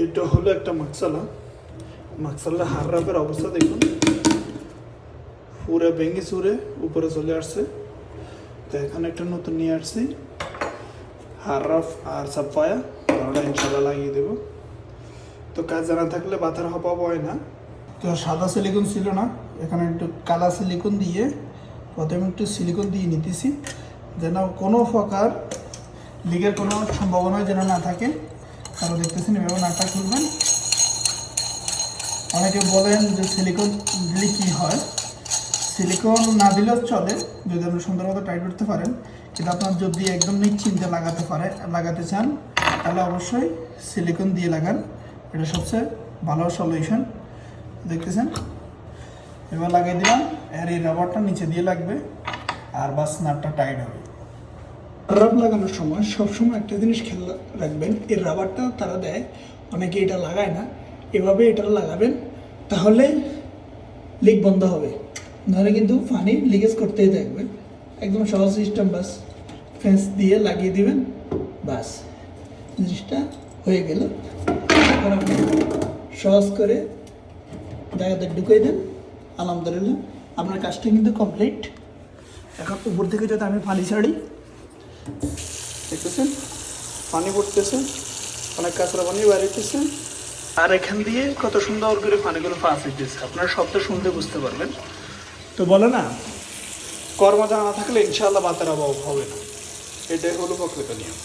এটা হলো একটা মাকসালা। মাকসালার হাররাপের অবস্থা দেখুন, পুরো ভেঙে চুরে উপরে চলে আসছে। তো এখানে একটা নতুন নিয়ে আসছি হাররাফ আর সাফায়া, ওটা ইনশাল্লাহ লাগিয়ে দেবো। তো কাজ জানা থাকলে বাতার হপাব হয় না। তো সাদা সিলিকন ছিল না, এখানে একটু কালা সিলিকন দিয়ে প্রথমে একটু সিলিকন দিয়ে নিতেছি, যেন কোনো প্রকার লিকের কোনো সম্ভাবনা যেন না থাকে। তারপর দেখতেছেন এভাবে নাটটা খুলবেন। অনেকে বলেন যে সিলিকন দিলে কী হয়, সিলিকন না দিলেও চলে যদি আপনি সুন্দর মতো টাইট করতে পারেন, কিন্তু আপনার যদি একদম নিশ্চিন্তে লাগাতে চান তাহলে অবশ্যই সিলিকন দিয়ে লাগান, এটা সবচেয়ে ভালো সলিউশন। দেখতেছেন এবার লাগিয়ে দিলাম, আর এই রাবারটা নিচে দিয়ে লাগবে আর বাস নাটটা টাইট হবে। রাবার লাগানোর সময় সবসময় একটা জিনিস খেয়াল রাখবেন, এই রাবারটা তারা দেয়, অনেকে এটা লাগায় না, এভাবে এটা লাগাবেন তাহলে লিক বন্ধ হবে, নাহলে কিন্তু পানি লিকেজ করতেই থাকবে। একদম সহজ সিস্টেম, বাস ফেন্স দিয়ে লাগিয়ে দিবেন, বাস জিনিসটা হয়ে গেল। এখন আপনি সহজ করে জায়গাতে ঢুকিয়ে দেন, আলহামদুলিল্লাহ আপনার কাজটা কিন্তু কমপ্লিট। এখন উপর থেকে যদি আমি পানি ছাড়ি, দেখতেছেন পানি পড়তেছে, অনেক কাঁচরা পানি বাড়িতেছে, আর এখান দিয়ে কত সুন্দর করে পানিগুলো পাস হইতেছে, আপনারা শব্দ শুনতে বুঝতে পারবেন। তো বলে না, কর্ম জানা থাকলে ইনশাআল্লাহ বাতের অভাব হবে না, এটাই হলো প্রকৃত নিয়ম।